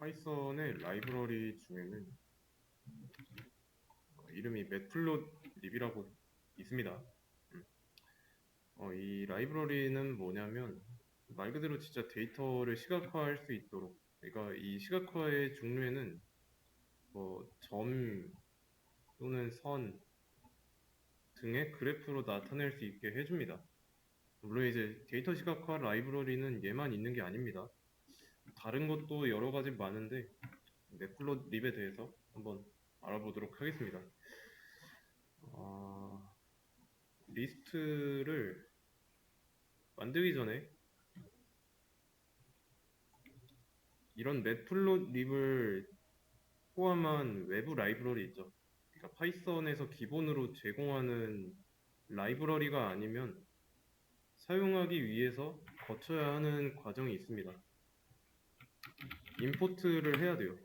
파이썬의 라이브러리 중에는 이름이 매플롯립이라고 있습니다. 이 라이브러리는 뭐냐면 말 그대로 진짜 데이터를 시각화할 수 있도록, 그러니까 이 시각화의 종류에는 뭐 점 또는 선 등의 그래프로 나타낼 수 있게 해줍니다. 물론 이제 데이터 시각화 라이브러리는 얘만 있는 게 아닙니다. 다른 것도 여러 가지 많은데 매플롯립에 대해서 한번 알아보도록 하겠습니다. 리스트를 만들기 전에 이런 매플롯립을 포함한 외부 라이브러리 있죠. 그러니까 파이썬에서 기본으로 제공하는 라이브러리가 아니면 사용하기 위해서 거쳐야 하는 과정이 있습니다. 임포트를 해야 돼요.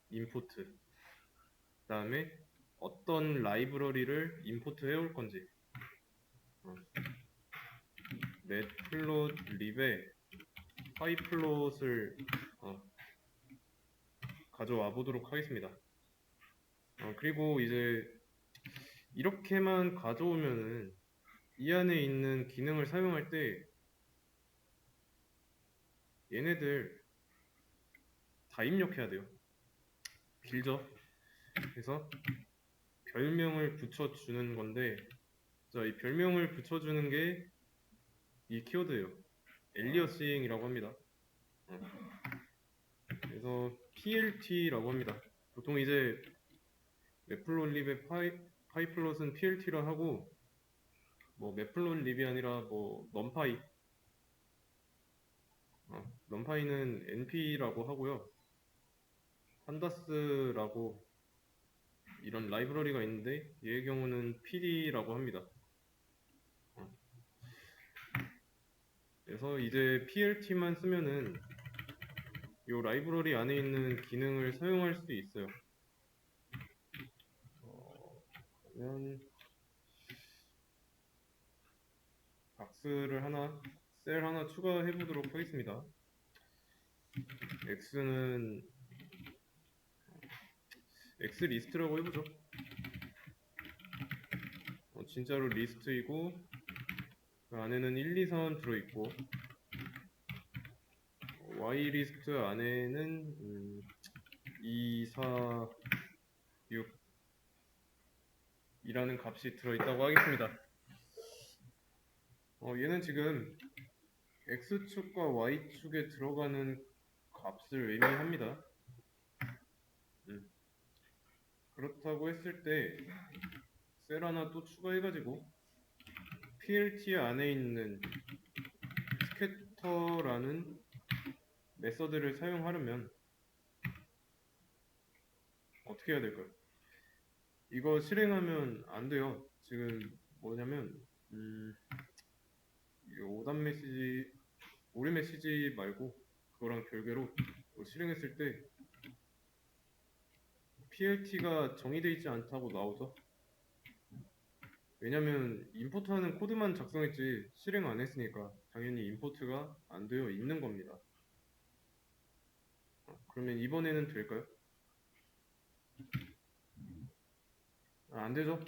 임포트. 그 다음에 어떤 라이브러리를 임포트 해올 건지. 매플롯립에 파이플롯을 가져와 보도록 하겠습니다. 그리고 이제 이렇게만 가져오면은 이 안에 있는 기능을 사용할 때 얘네들 다 입력해야 돼요. 길죠? 그래서 별명을 붙여주는 건데, 자, 이 별명을 붙여주는 게 이 키워드예요. 엘리어싱이라고 합니다. 그래서 PLT라고 합니다. 보통 이제 매플롯립의 파이플롯은 PLT라 하고, 뭐 매플롯립이 아니라 뭐 넘파이는 NP라고 하고요. 판다스라고 이런 라이브러리가 있는데 얘의 경우는 PD라고 합니다. 그래서 이제 PLT만 쓰면은 이 라이브러리 안에 있는 기능을 사용할 수 있어요. 그러면 박스를 하나, 셀 하나 추가해 보도록 하겠습니다. X는 X 리스트라고 해보죠. 진짜로 리스트이고 그 안에는 1, 2, 3 들어있고 Y 리스트 안에는 2, 4, 6 이라는 값이 들어있다고 하겠습니다. 얘는 지금 X축과 Y축에 들어가는 값을 의미합니다. 그렇다고 했을 때 셀 하나 또 추가해가지고 PLT 안에 있는 스캐터라는 메서드를 사용하려면 어떻게 해야 될까요? 이거 실행하면 안 돼요. 지금 뭐냐면 오답 메시지, 오류 메시지 말고 그거랑 별개로 실행했을 때 PLT가 정의되어 있지 않다고 나오죠. 왜냐면 임포트하는 코드만 작성했지 실행 안 했으니까 당연히 임포트가 안 되어 있는 겁니다. 그러면 이번에는 될까요? 안 되죠.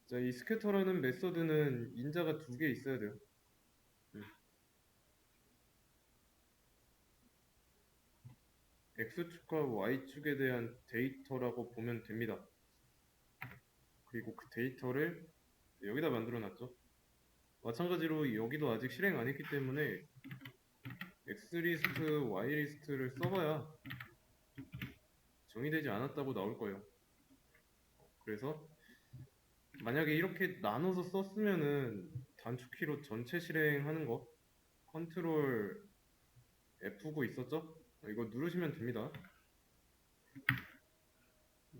자, 이 스캐터라는 메서드는 인자가 2개 있어야 돼요. X축과 Y축에 대한 데이터라고 보면 됩니다. 그리고 그 데이터를 여기다 만들어 놨죠. 마찬가지로 여기도 아직 실행 안 했기 때문에 X리스트, Y리스트를 써봐야 정의되지 않았다고 나올 거예요. 그래서 만약에 이렇게 나눠서 썼으면은 단축키로 전체 실행하는 거 컨트롤 F9 있었죠? 이거 누르시면 됩니다.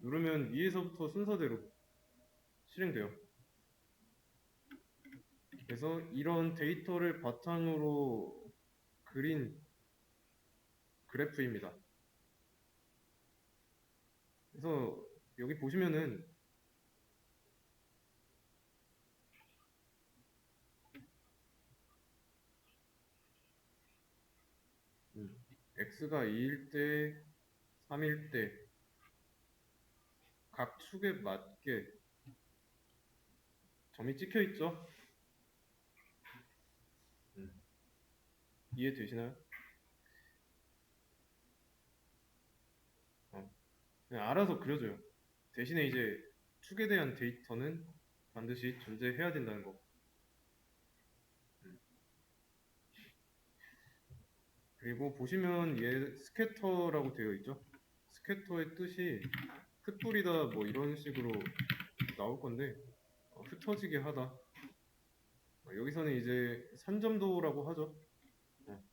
누르면 위에서부터 순서대로 실행돼요. 그래서 이런 데이터를 바탕으로 그린 그래프입니다. 그래서 여기 보시면은 x가 2일 때, 3일 때 각 축에 맞게 점이 찍혀 있죠? 음, 이해되시나요? 어, 그냥 알아서 그려줘요. 대신에 이제 축에 대한 데이터는 반드시 존재해야 된다는 거. 음. 그리고 보시면 얘 스캐터라고 되어 있죠? 스캐터의 뜻이 흩뿌리다 뭐 이런 식으로 나올 건데 흩어지게 하다. 여기서는 이제 산점도라고 하죠. 어,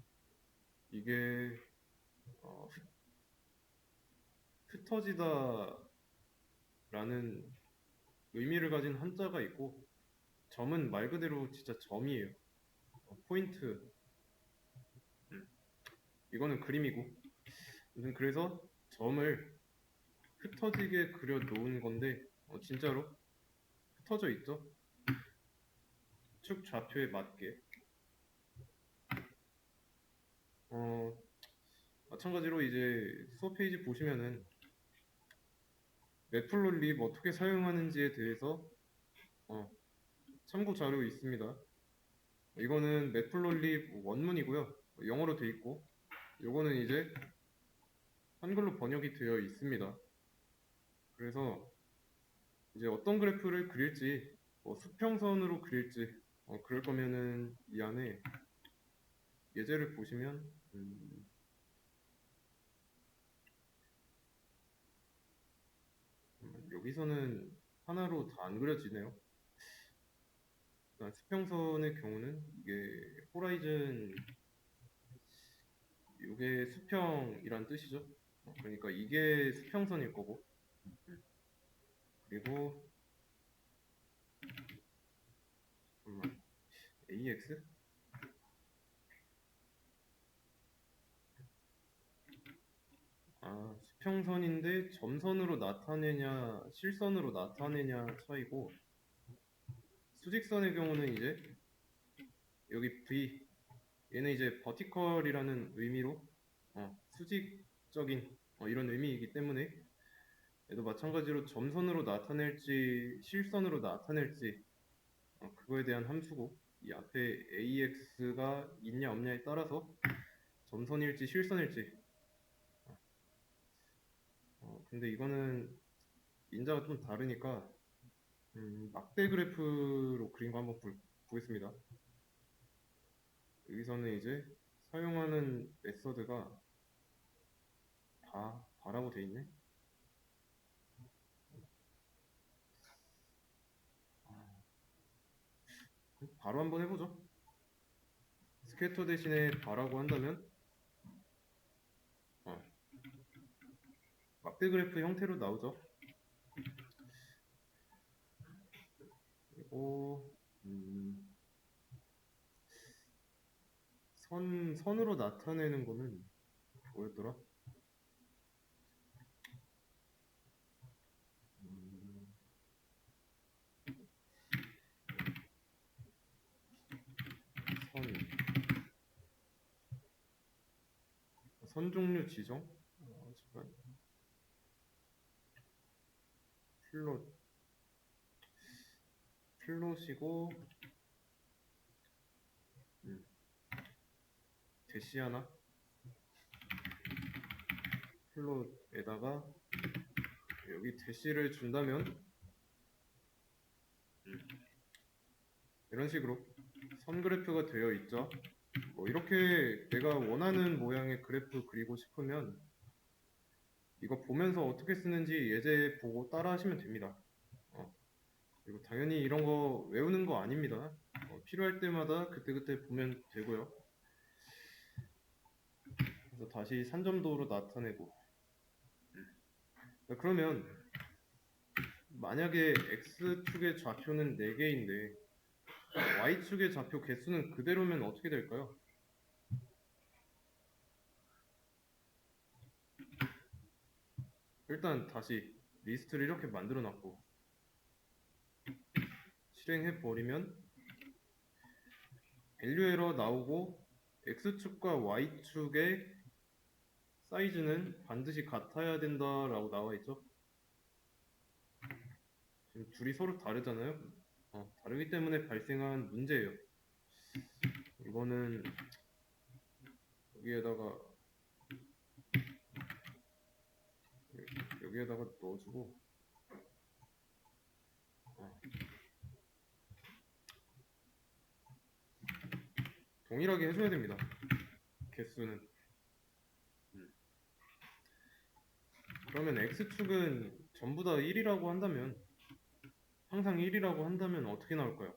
이게 어, 흩어지다라는 의미를 가진 한자가 있고 점은 말 그대로 진짜 점이에요. 포인트. 음, 이거는 그림이고. 그래서 점을 흩어지게 그려 놓은 건데 진짜로 흩어져 있죠. 축 좌표에 맞게. 어, 마찬가지로 이제 수업 페이지 보시면은 매플롯립 어떻게 사용하는지에 대해서 어, 참고 자료 있습니다. 이거는 매플롯립 원문이고요. 영어로 돼 있고, 요거는 이제 한글로 번역이 되어 있습니다. 그래서 이제 어떤 그래프를 그릴지, 수평선으로 그릴지, 그럴 거면은 이 안에 예제를 보시면, 여기서는 하나로 다 안 그려지네요. 일단 수평선의 경우는 이게 호라이즌, 이게 수평이란 뜻이죠. 그러니까 이게 수평선일 거고, 그리고 잠깐만, AX? 수평선인데 점선으로 나타내냐, 실선으로 나타내냐 차이고, 수직선의 경우는 이제 여기 V, 얘는 이제 버티컬이라는 의미로 수직적인 이런 의미이기 때문에 얘도 마찬가지로 점선으로 나타낼지 실선으로 나타낼지 그거에 대한 함수고 이 앞에 AX가 있냐 없냐에 따라서 점선일지 실선일지 근데 이거는 인자가 좀 다르니까 막대 그래프로 그린 거 한번 보겠습니다. 여기서는 이제 사용하는 메서드가 바라고 돼 있네. 바로 한번 해보죠. 스케터 대신에 바라고 한다면 어, 막대 그래프 형태로 나오죠. 그리고 선으로 나타내는 거는 뭐였더라? 음, 선 종류 지정? 잠깐. 플롯, 플롯이고 음, 대시 하나 플롯에다가 여기 대시를 준다면 음, 이런 식으로 선 그래프가 되어 있죠. 뭐 이렇게 내가 원하는 모양의 그래프 그리고 싶으면 이거 보면서 어떻게 쓰는지 예제 보고 따라 하시면 됩니다. 그리고 당연히 이런 거 외우는 거 아닙니다. 필요할 때마다 그때그때 보면 되고요. 그래서 다시 산점도로 나타내고 그러면 만약에 X축의 좌표는 4개인데 Y축의 좌표 개수는 그대로면 어떻게 될까요? 일단 다시 리스트를 이렇게 만들어 놨고 실행해 버리면 밸류 에러 나오고 X축과 Y축의 사이즈는 반드시 같아야 된다라고 나와 있죠. 지금 둘이 서로 다르잖아요. 다르기 때문에 발생한 문제예요. 이거는 여기에다가 여기에다가 넣어주고 동일하게 해줘야 됩니다. 개수는. 그러면 X축은 전부 다 1이라고 한다면, 항상 1이라고 한다면 어떻게 나올까요?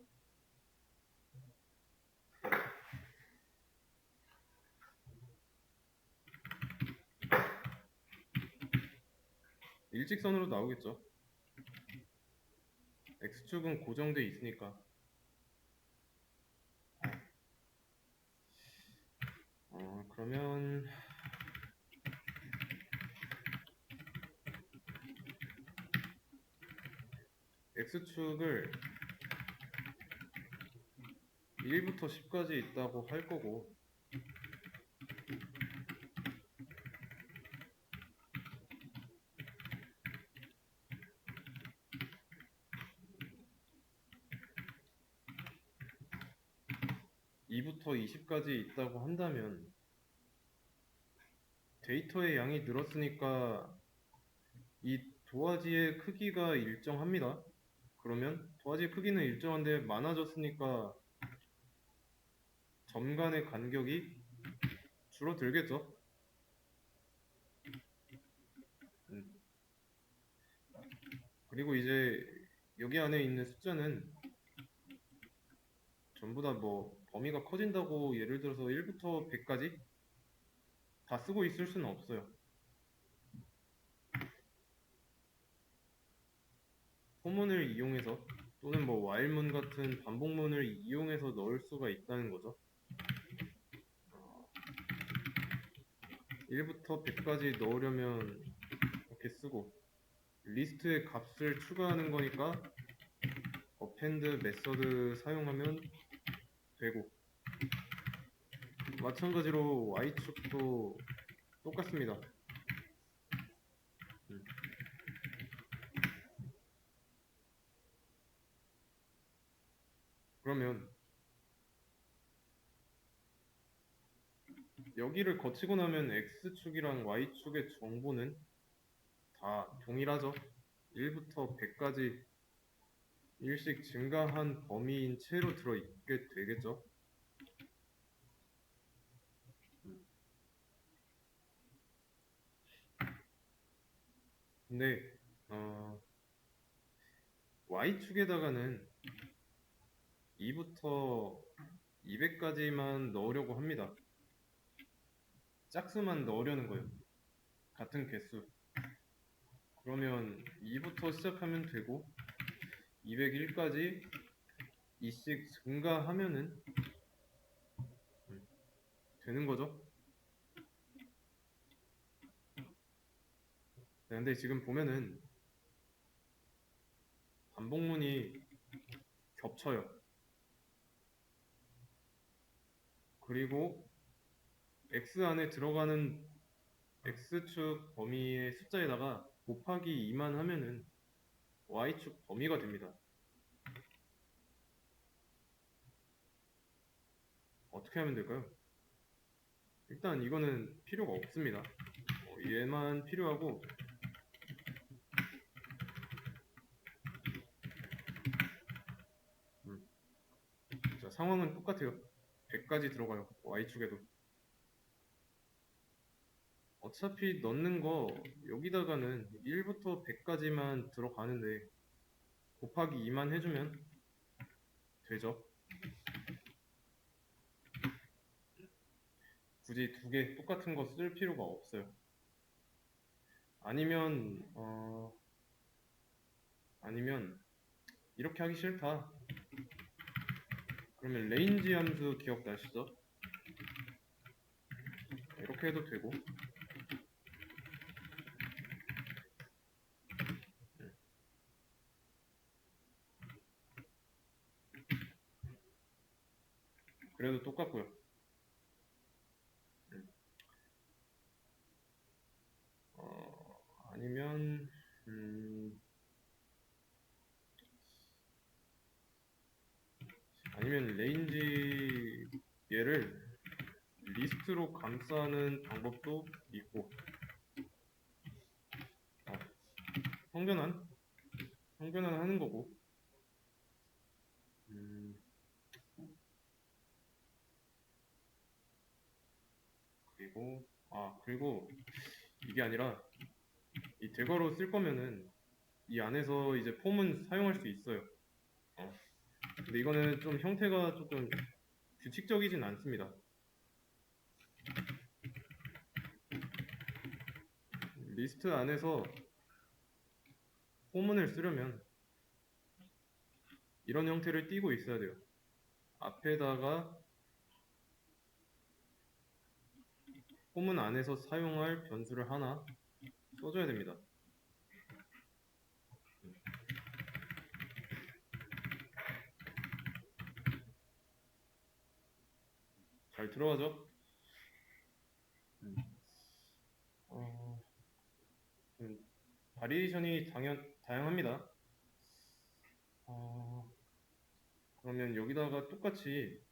일직선으로 나오겠죠. X축은 고정돼 있으니까. 그러면 X축을 1부터 10까지 있다고 할 거고, 2부터 20까지 있다고 한다면 데이터의 양이 늘었으니까 이 도화지의 크기가 일정합니다. 그러면 도화지의 크기는 일정한데 많아졌으니까 점 간의 간격이 줄어들겠죠. 그리고 이제 여기 안에 있는 숫자는 전부 다 뭐 범위가 커진다고 예를 들어서 1부터 100까지 다 쓰고 있을 수는 없어요. 포문을 이용해서 또는 뭐 while문 같은 반복문을 이용해서 넣을 수가 있다는 거죠. 1부터 100까지 넣으려면 이렇게 쓰고 리스트에 값을 추가하는 거니까 append 메서드 사용하면 되고 마찬가지로 y축도 똑같습니다. 그러면 여기를 거치고 나면 x축이랑 y축의 정보는 다 동일하죠. 1부터 100까지 일씩 증가한 범위인 채로 들어있게 되겠죠. 근데 y축에다가는 2부터 200까지만 넣으려고 합니다. 짝수만 넣으려는 거예요. 같은 개수. 그러면 2부터 시작하면 되고 201까지 2씩 증가하면은 되는 거죠. 네, 근데 지금 보면은 반복문이 겹쳐요. 그리고 x 안에 들어가는 x축 범위의 숫자에다가 곱하기 2만 하면은 y축 범위가 됩니다. 어떻게 하면 될까요? 일단 이거는 필요가 없습니다. 얘만 필요하고 자, 상황은 똑같아요. 100까지 들어가요. y축에도. 어차피 넣는 거 여기다가는 1부터 100까지만 들어가는데 곱하기 2만 해주면 되죠. 굳이 두 개 똑같은 거 쓸 필요가 없어요. 아니면 이렇게 하기 싫다. 그러면 range 함수 기억나시죠? 이렇게 해도 되고 그래도 똑같고요. 리스트로 감싸는 방법도 있고, 어, 형변환? 형변환 하는 거고, 음, 그리고 이게 아니라 이 대거로 쓸 거면은 이 안에서 이제 폼은 사용할 수 있어요. 어, 근데 이거는 좀 형태가 조금 규칙적이진 않습니다. 리스트 안에서 포문을 쓰려면 이런 형태를 띄고 있어야 돼요. 앞에다가 포문 안에서 사용할 변수를 하나 써줘야 됩니다. 잘 들어가죠? 어, 바리에이션이 다양합니다. 어, 그러면 여기다가 똑같이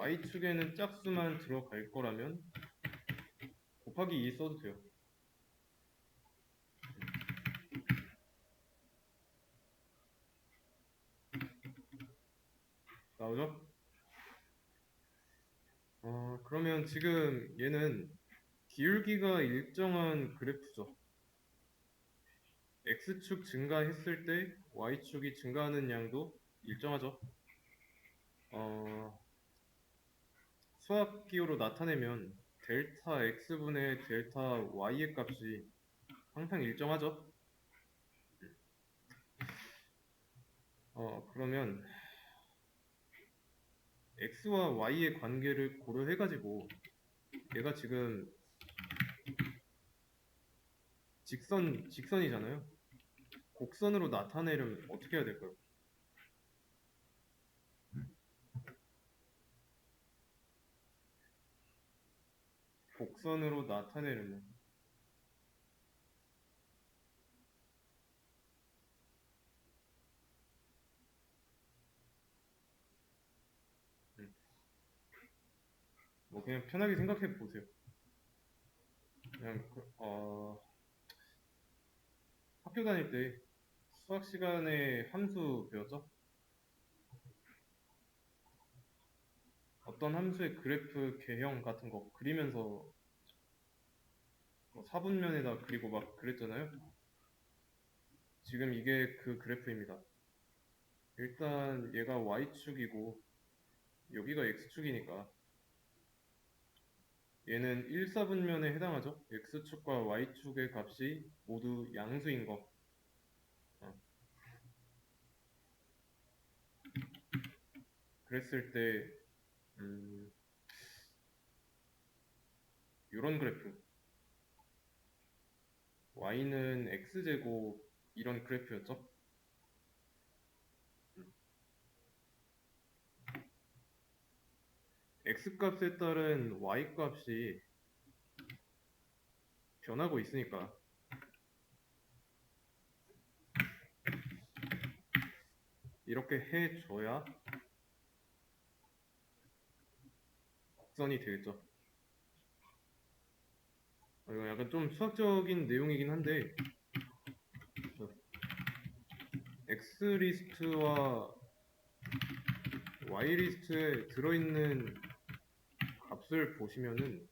Y축에는 짝수만 들어갈 거라면 곱하기 2 써도 돼요. 나오죠? 그러면 지금 얘는 기울기가 일정한 그래프죠. X축 증가했을 때 Y축이 증가하는 양도 일정하죠. 수학 기호로 나타내면 델타 X분의 델타 Y의 값이 항상 일정하죠. 그러면 X와 Y의 관계를 고려해가지고 얘가 지금 직선이잖아요. 곡선으로 나타내려면 어떻게 해야 될까요? 곡선으로 나타내려면 뭐 그냥 편하게 생각해 보세요. 그냥 학교 다닐 때 수학 시간에 함수 배웠죠? 어떤 함수의 그래프 개형 같은 거 그리면서 사분면에다 그리고 막 그랬잖아요. 지금 이게 그 그래프입니다. 일단 얘가 Y축이고 여기가 X축이니까 얘는 1사분면에 해당하죠. X축과 Y축의 값이 모두 양수인 거. 그랬을 때 이런 그래프 Y는 X제곱 이런 그래프였죠. X값에 따른 Y값이 변하고 있으니까 이렇게 해줘야 곡선이 되겠죠. 이거 약간 좀 수학적인 내용이긴 한데 X 리스트와 Y 리스트에 들어있는 값을 보시면은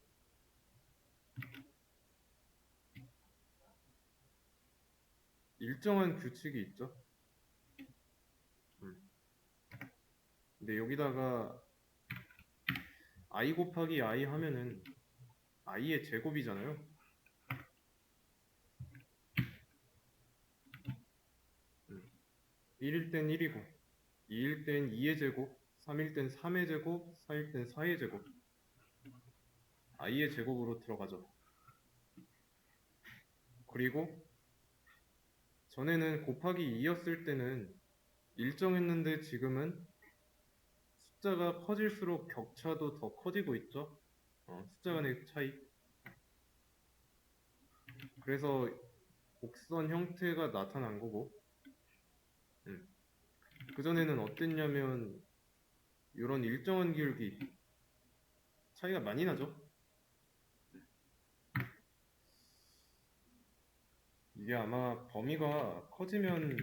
일정한 규칙이 있죠. 근데 여기다가 I 곱하기 I 하면은 I의 제곱이잖아요. 1일 땐 1이고 2일 땐 2의 제곱 3일 땐 3의 제곱 4일 땐 4의 제곱 I의 제곱으로 들어가죠. 그리고 전에는 곱하기 2였을 때는 일정했는데 지금은 숫자가 커질수록 격차도 더 커지고 있죠. 숫자 간의 차이. 그래서 곡선 형태가 나타난 거고 그전에는 어땠냐면 이런 일정한 기울기 차이가 많이 나죠. 이게 아마 범위가 커지면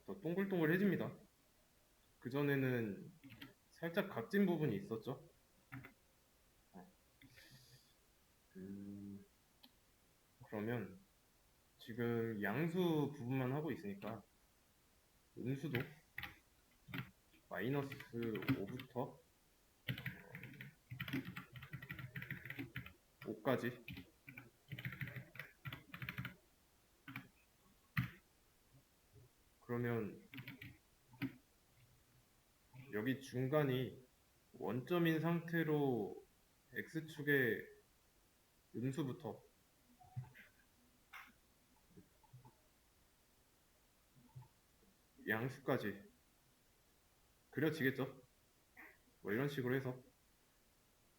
더 동글동글해집니다. 그전에는 살짝 각진 부분이 있었죠. 그러면 지금 양수 부분만 하고 있으니까 음수도 마이너스 5부터 5까지. 그러면 여기 중간이 원점인 상태로 x축의 음수부터 양수까지 그려지겠죠? 뭐 이런 식으로 해서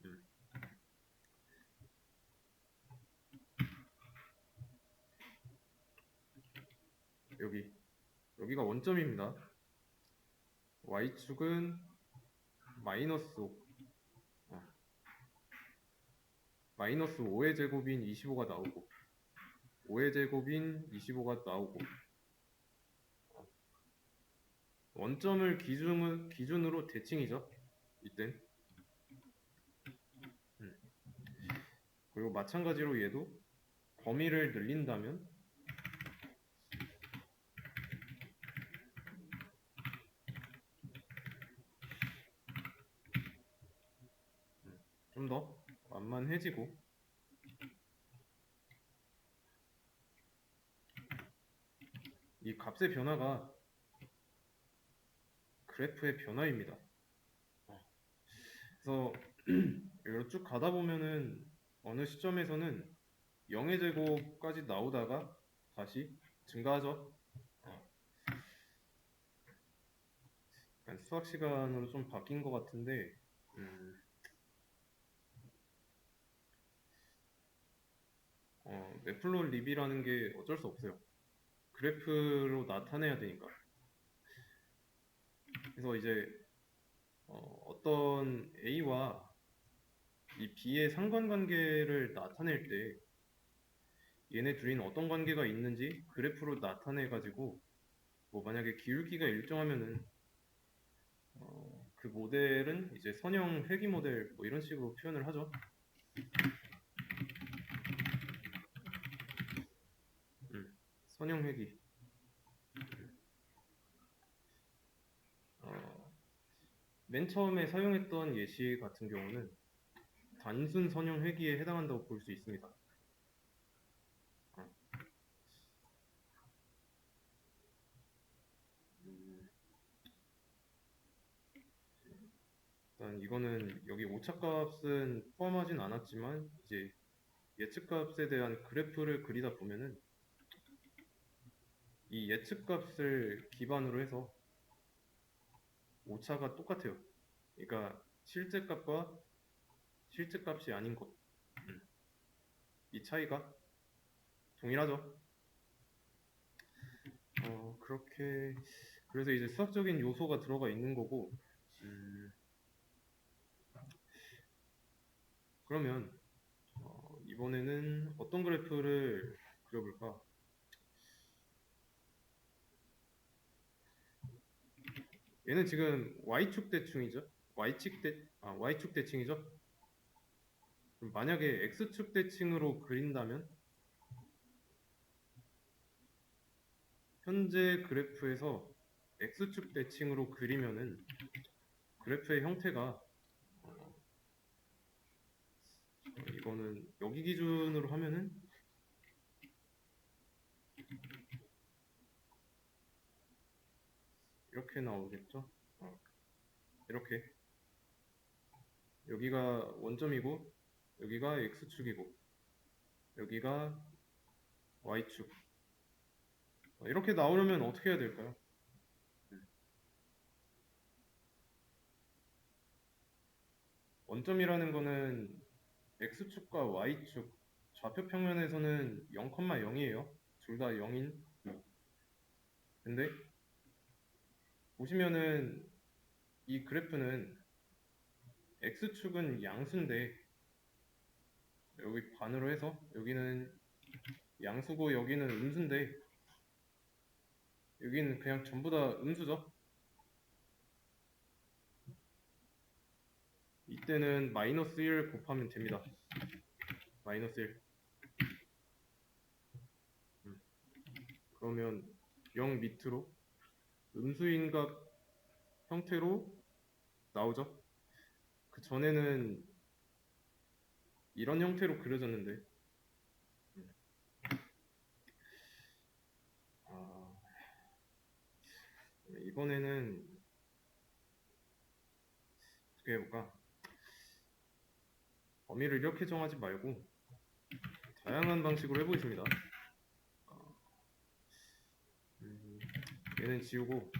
음, 여기가 원점입니다. y축은 마이너스 5, 마이너스 5의 제곱인 25가 나오고 5의 제곱인 25가 나오고 원점을 기준으로 대칭이죠. 이땐 그리고 마찬가지로 얘도 범위를 늘린다면 좀 더 완만해지고 이 값의 변화가 그래프의 변화입니다. 그래서 이걸 쭉 가다 보면은 어느 시점에서는 0의 제곱까지 나오다가 다시 증가하죠. 약간 수학 시간으로 좀 바뀐 것 같은데 매플롯립이라는 게 어쩔 수 없어요. 그래프로 나타내야 되니까. 그래서 이제 어떤 A와 이 B의 상관관계를 나타낼 때 얘네 둘이는 어떤 관계가 있는지 그래프로 나타내 가지고 뭐 만약에 기울기가 일정하면은 그 모델은 이제 선형 회귀 모델 뭐 이런 식으로 표현을 하죠. 선형 회귀. 맨 처음에 사용했던 예시 같은 경우는 단순 선형 회귀에 해당한다고 볼 수 있습니다. 일단 이거는 여기 오차값은 포함하진 않았지만 이제 예측값에 대한 그래프를 그리다 보면은 이 예측값을 기반으로 해서 오차가 똑같아요. 그러니까 실제값과 실제값이 아닌 것, 이 차이가 동일하죠. 그렇게 그래서 이제 수학적인 요소가 들어가 있는 거고 그러면 이번에는 어떤 그래프를 그려볼까? 얘는 지금 y축 대칭이죠. y축 대칭이죠. 그럼 만약에 x축 대칭으로 그린다면 현재 그래프에서 x축 대칭으로 그리면은 그래프의 형태가 이거는 여기 기준으로 하면은 이렇게 나오겠죠. 이렇게 여기가 원점이고 여기가 x축이고 여기가 y축. 이렇게 나오려면 어떻게 해야 될까요? 원점이라는 거는 x축과 y축 좌표 평면에서는 0,0이에요. 둘 다 0인. 근데 보시면은 이 그래프는 X축은 양수인데 여기 반으로 해서 여기는 양수고 여기는 음수인데 여기는 그냥 전부 다 음수죠. 이때는 마이너스 1 곱하면 됩니다. 마이너스 1. 그러면 0 밑으로 음수인 값 형태로 나오죠. 그 전에는 이런 형태로 그려졌는데 아, 이번에는 어떻게 해볼까? 범위를 이렇게 정하지 말고 다양한 방식으로 해보겠습니다. 얘는 지우고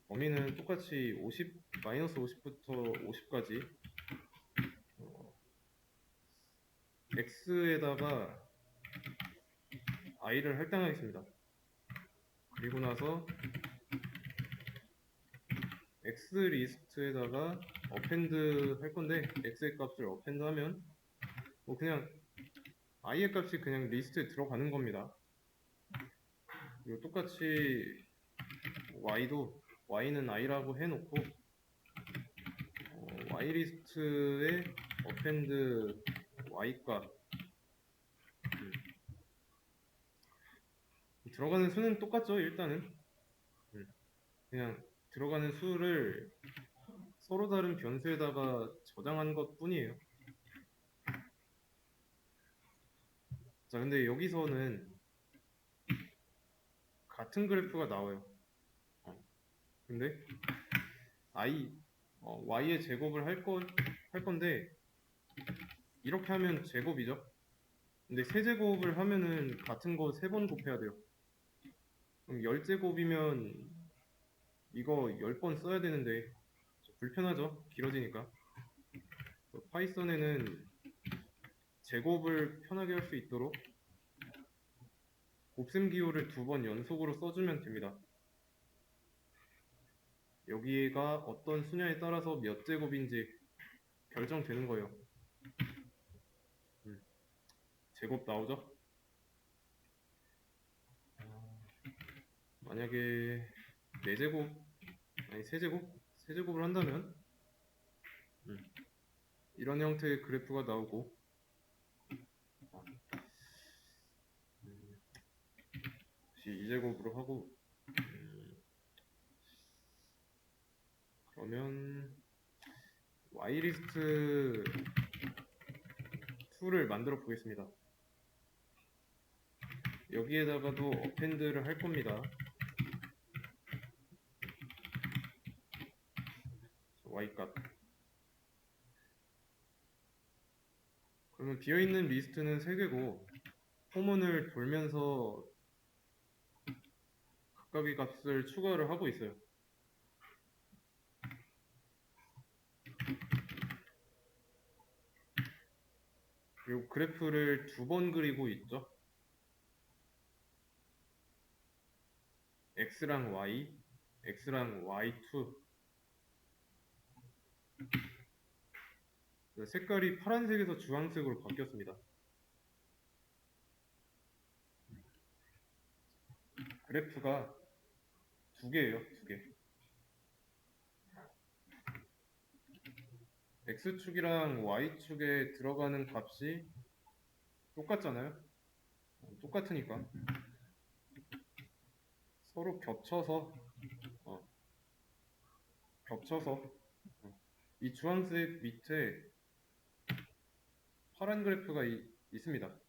범위는 똑같이 50, 마이너스 50부터 50까지 x에다가 i를 할당하겠습니다. 그리고 나서 x 리스트에다가 어펜드 할 건데 x의 값을 어펜드 하면 뭐 그냥 i의 값이 그냥 리스트에 들어가는 겁니다. 그리고 똑같이 y는 i라고 해놓고 y 리스트에 어펜드 y 값 들어가는 수는 똑같죠. 일단은 그냥 들어가는 수를 서로 다른 변수에다가 저장한 것 뿐이에요. 자, 근데 여기서는 같은 그래프가 나와요. 근데 y의 제곱을 할 건데 이렇게 하면 제곱이죠. 근데 세제곱을 하면은 같은 거 3번 곱해야 돼요. 그럼 10제곱이면 이거 10번 써야 되는데 불편하죠? 길어지니까. 파이썬에는 제곱을 편하게 할 수 있도록 곱셈 기호를 2번 연속으로 써주면 됩니다. 여기가 어떤 수냐에 따라서 몇 제곱인지 결정되는 거예요. 제곱 나오죠? 만약에 4제곱, 아니 3제곱을 한다면 이런 형태의 그래프가 나오고 다시 2제곱으로 하고 그러면 y리스트 2를 만들어 보겠습니다. 여기에다가도 어펜드를 할 겁니다. y값. 그러면 비어있는 리스트는 3개고 포문을 돌면서 각각의 값을 추가를 하고 있어요. 그리고 그래프를 2번 그리고 있죠. x랑 y, x랑 y2. 색깔이 파란색에서 주황색으로 바뀌었습니다. 그래프가 2개예요, 2개. x축이랑 y축에 들어가는 값이 똑같잖아요. 똑같으니까 서로 겹쳐서 이 주황색 밑에 파란 그래프가 있습니다.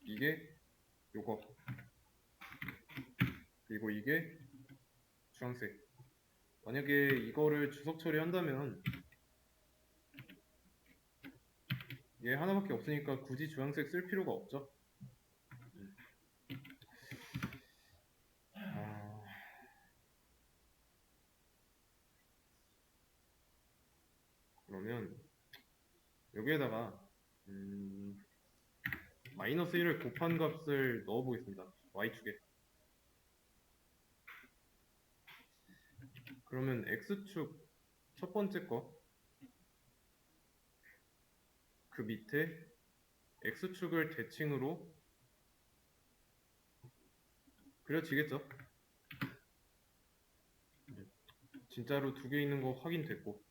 이게 요거 그리고 이게 주황색. 만약에 이거를 주석 처리한다면 얘 하나밖에 없으니까 굳이 주황색 쓸 필요가 없죠. 그러면 여기에다가 마이너스 1을 곱한 값을 넣어 보겠습니다. y축에. 그러면 x축 첫 번째 거 그 밑에 x축을 대칭으로 그려지겠죠? 진짜로 두 개 있는 거 확인됐고,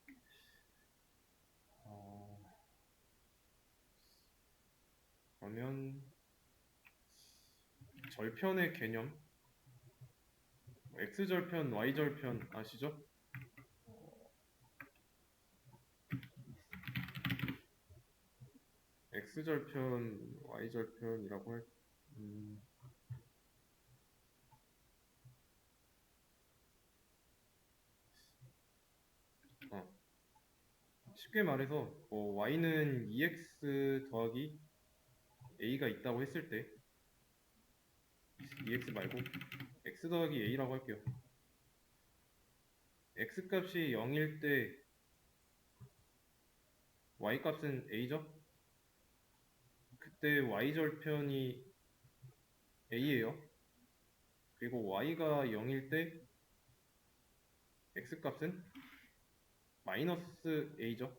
그러면 절편의 개념, x절편, y절편 아시죠? x절편, y절편이라고 할, 음, 어, 쉽게 말해서 y는 2x 더하기 a가 있다고 했을 때 2x 말고 x 더하기 a라고 할게요. x 값이 0일 때 y 값은 a죠? 그때 y절편이 a예요. 그리고 y가 0일 때 x 값은 마이너스 a죠.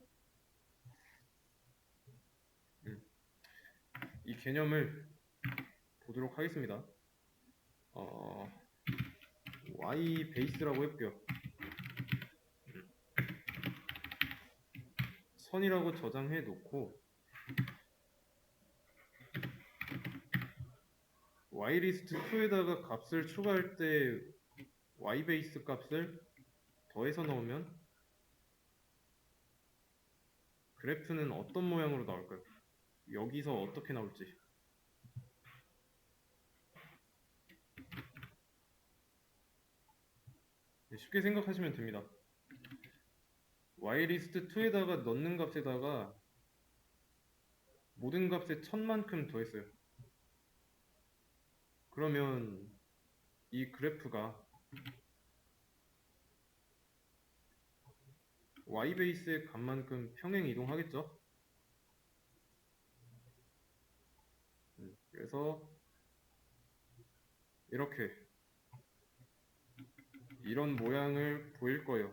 이 개념을 보도록 하겠습니다. y 베이스라고 해볼게요. 선이라고 저장해 놓고 y리스트 2에다가 값을 추가할 때 y 베이스 값을 더해서 넣으면 그래프는 어떤 모양으로 나올까요? 여기서 어떻게 나올지. 쉽게 생각하시면 됩니다. y리스트 2에다가 넣는 값에다가 모든 값에 1000만큼 더했어요. 그러면 이 그래프가 y 베이스의 값만큼 평행 이동하겠죠? 그래서 이렇게 이런 모양을 보일 거예요.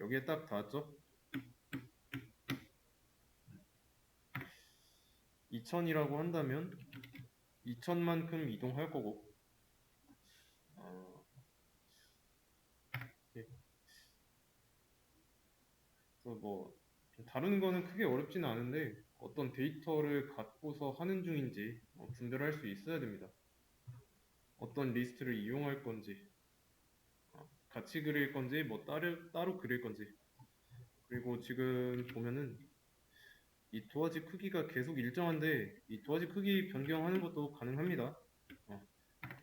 여기에 딱 닿았죠? 2000이라고 한다면 2000만큼 이동할 거고, 예. 그래서 뭐 다루는 거는 크게 어렵지는 않은데 어떤 데이터를 갖고서 하는 중인지 분별할 수 있어야 됩니다. 어떤 리스트를 이용할 건지, 같이 그릴 건지, 뭐 따로 그릴 건지. 그리고 지금 보면은 이 도화지 크기가 계속 일정한데 이 도화지 크기 변경하는 것도 가능합니다.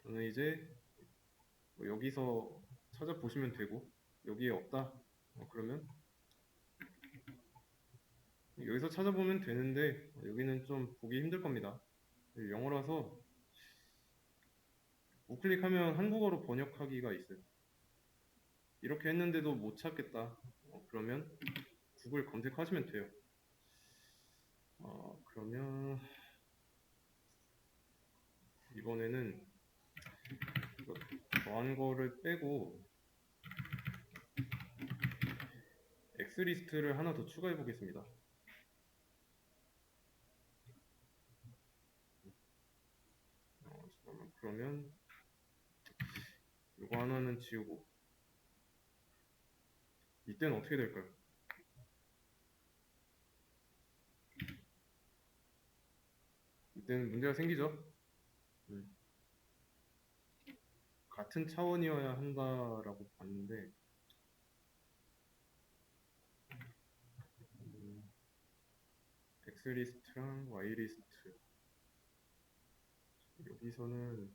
저는 이제 뭐 여기서 찾아보시면 되고 여기에 없다. 그러면 여기서 찾아보면 되는데 여기는 좀 보기 힘들 겁니다. 영어라서 우클릭하면 한국어로 번역하기가 있어요. 이렇게 했는데도 못 찾겠다. 그러면 구글 검색하시면 돼요. 그러면 이번에는 이거 더한 거를 빼고 X리스트를 하나 더 추가해 보겠습니다. 잠깐만, 그러면 이거 하나는 지우고 이때는 어떻게 될까요? 이때는 문제가 생기죠? 같은 차원이어야 한다라고 봤는데 X리스트랑 Y리스트 여기서는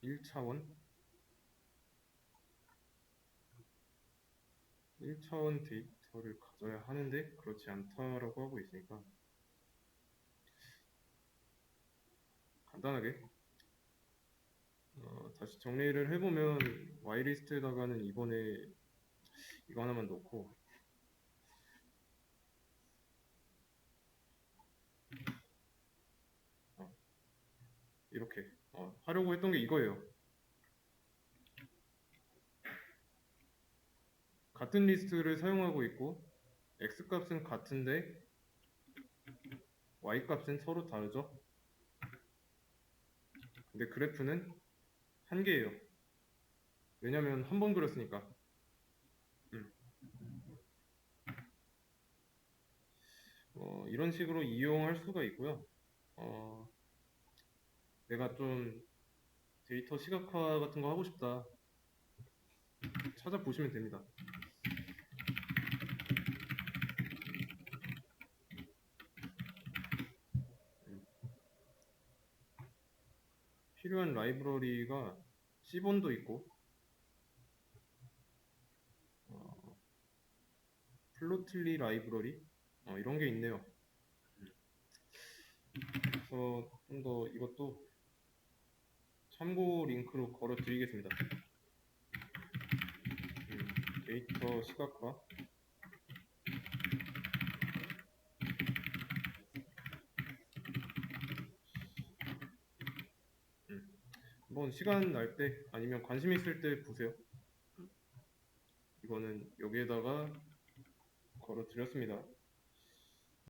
1차원 1차원 데이터를 가져야 하는데 그렇지 않다라고 하고 있으니까 간단하게 다시 정리를 해보면 Y리스트에다가는 이번에 이거 하나만 넣고 어, 이렇게 하려고 했던 게 이거예요. 같은 리스트를 사용하고 있고 X값은 같은데 Y값은 서로 다르죠. 근데 그래프는 한 개예요. 왜냐면 한 번 그렸으니까. 음. 이런 식으로 이용할 수가 있고요. 어, 내가 좀 데이터 시각화 같은 거 하고 싶다. 찾아보시면 됩니다. 음. 필요한 라이브러리가 C본도 있고 어, 플로틀리 라이브러리 이런 게 있네요. 그래서 좀 더 이것도 참고 링크로 걸어 드리겠습니다. 데이터 시각화 음, 한번 시간 날 때 아니면 관심 있을 때 보세요. 이거는 여기에다가 걸어 드렸습니다.